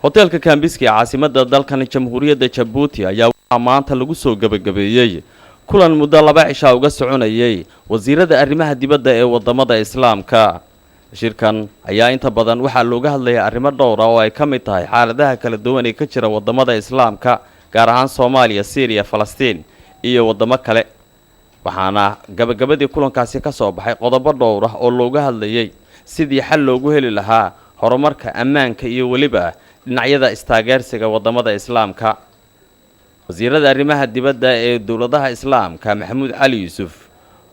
hoteelka Kambiski ee caasimadda dalkan Jamhuuriyadda Djibouti ayaa waxaa maanta lagu soo gabagabeeyay kulan muddo 2 cisho uga soconayay wasiirada arrimaha dibadda ee wadamada islaamka. shirkan ayaa inta badan waxaa looga hadlayay arrimo dhowr ah oo ay ka mid tahay xaaladaha kala duwan ee ka jira wadamada islaamka gaar ahaan Soomaaliya, Syria, Falastiin iyo wadamo kale. waxaana gabagabadii kulankaasi ka soo baxay qodobo dhowr ah oo looga hadlayay sidii xal loogu heli lahaa horumarka ammaanka iyo waliba dhinacyada istaageersiga wadamada islaamka. wasiirada arrimaha dibadda ee dawladaha islaamka Maxamuud Cali Yuusuf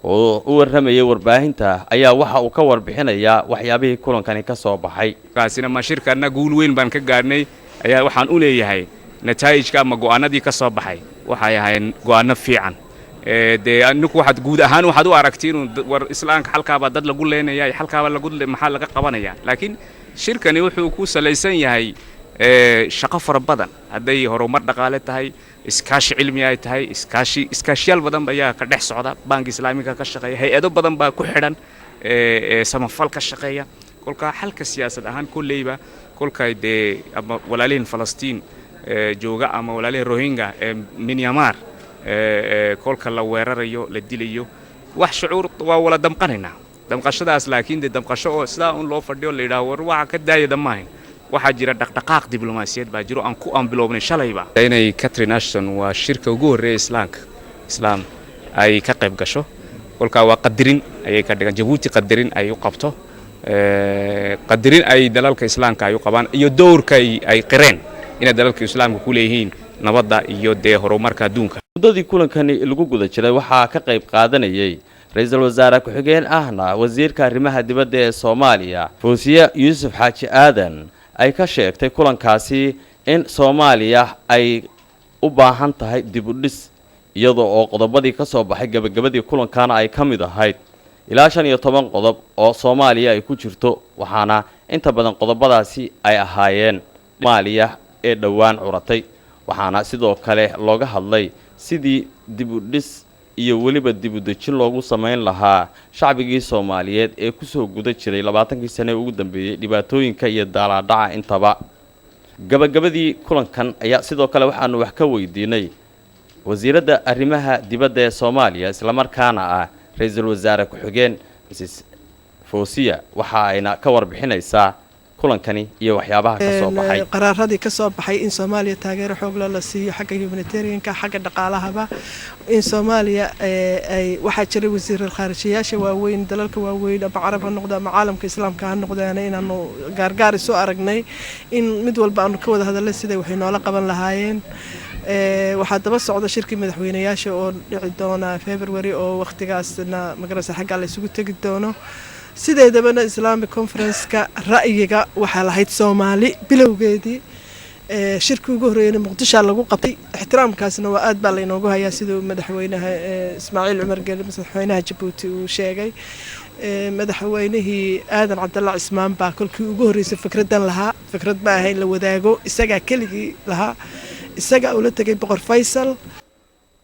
oo u warramayay warbaahinta ayaa waxa uu ka warbixinayaa waxyaabihii kulankani ka soo baxay. kaasina ma shirkana guul weyn baan ka gaarnay ayaa waxaan u leeyahay nataa'ijka ama go'aanadii ka soo baxay waxay ahaayeen go'aano fiican. anigu waxaad guud ahaan waxaad u aragtay inuu war islaamka halkaaba dad lagu leenayaa halkaaba maxaa laga qabanaya, laakiin shirkani wuxuu ku salaysan yahay shaqo fara badan hadday horumar dhaqaale tahay, iskaashi cilmi ay tahay, iskaashiyaal badan ayaa ka dhex socda, bank islaamiga ka shaqeeya, hay'ado badan baa ku xidhan samafal ka shaqeeya. kolka xalka siyaasad ahaan kulleyba kolkay ama walaalihin Falastiin jooga ama walaalihin Rohingya Myanmar kolka la weerarayo la dilayo wax shucuur waa wala damqanayna damqashadaas, laakiin damqasho oo sidaa loo fadhiyo la yiraahdo war waxa ka daayada maahin. waxaa jira dhaqdhaqaaq diblomaasiyad baa jiro aan ku bilownay shalayba inay Catherine Ashton waa shirka ugu horeeyay islaam ay ka qayb gasho. kolka waa qadirin ayay ka dhigan Djibouti, qadirin ay u qabto qadirin ay dalalka islaamka ay u qabaan iyo doorka ay qireen in dalalka islaamka ku leeyihiin nabadda iyo horumarka adduunka. muddadii kulankani lagu guda jiray waxaa ka qayb qaadanayay ra'iisul wasaare ku-xigeen ahna wasiirka arrimaha dibadda ee Soomaaliya Foosiye Yuusuf Xaaji Aadan ay ka sheegtay kulankaasi in Soomaaliya ay u baahan tahay dib u dhis, iyadoo oo qodobadii ka soo baxay gabagabadii kulankana ay ka mid ahayd ilaa 15 qodob oo Soomaaliya ay ku jirto, waxaana inta badan qodobadaasi ay ahaayeen Soomaaliya ee dhawaan curatay. waxaana sidoo kale looga hadlay sidii dib u dhis iyo waliba dib u dejin loogu sameyn lahaa shacbigii Soomaaliyeed ee ku soo guda jiray 20 sano ugu dambeeyay dhibaatooyinka iyo daalaadhaca intaba. gabagabadii kulankan ayaa sidoo kale waxaanu wax ka weydiinay wasiirada arrimaha dibadda ee Soomaaliya isla markaana ah ra'iisul wasaare ku-xigeen Mrs. Foosiye waxa ayna ka warbixinaysaa kulankani iyo waxyaabaha ka soo baxay qaraaradii ka soo baxay in Soomaaliya taageero xoog la siiyo xagga humanitarianka, xagga dhaqaalahaba. in Soomaaliya ay waxa jiray wasiirada khaarijiyaasha waaweyn dalalka waaweyn ama carab ha noqdo ama caalamka islaamka ha noqdaan inaanu gaargaar soo aragnay in mid walba aanu ka wada hadalay sidii waxay noola qaban lahaayeen. waxaa daba socda shirkii madaxweynayaasha oo dhici doona February oo waqtigaasna magarasa xagga la isugu tagi doono. sideedabana Islamic Conference-ka ra'yiga waxaa lahayd Soomaali bilowgeedii shirkii ugu horeeyay Muqdisho lagu qabtay. ixtiraamkaasna waa aad baa la inoogu hayaa sidoo madaxweynaha Ismaaciil Cumar Geele madaxweynaha Djibouti uu sheegay. madaxweynihii Aadan Cabdalla Cismaan baa kolkii ugu horeysay fikradan lahaa, fikrad ma ahayn la wadaago, isaga keligii lahaa, isaga ula tagay Boqor Faysal.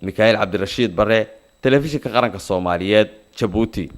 miikaahiil Cabdirashiid Bare, telefishinka qaranka Soomaaliyeed, Djibouti.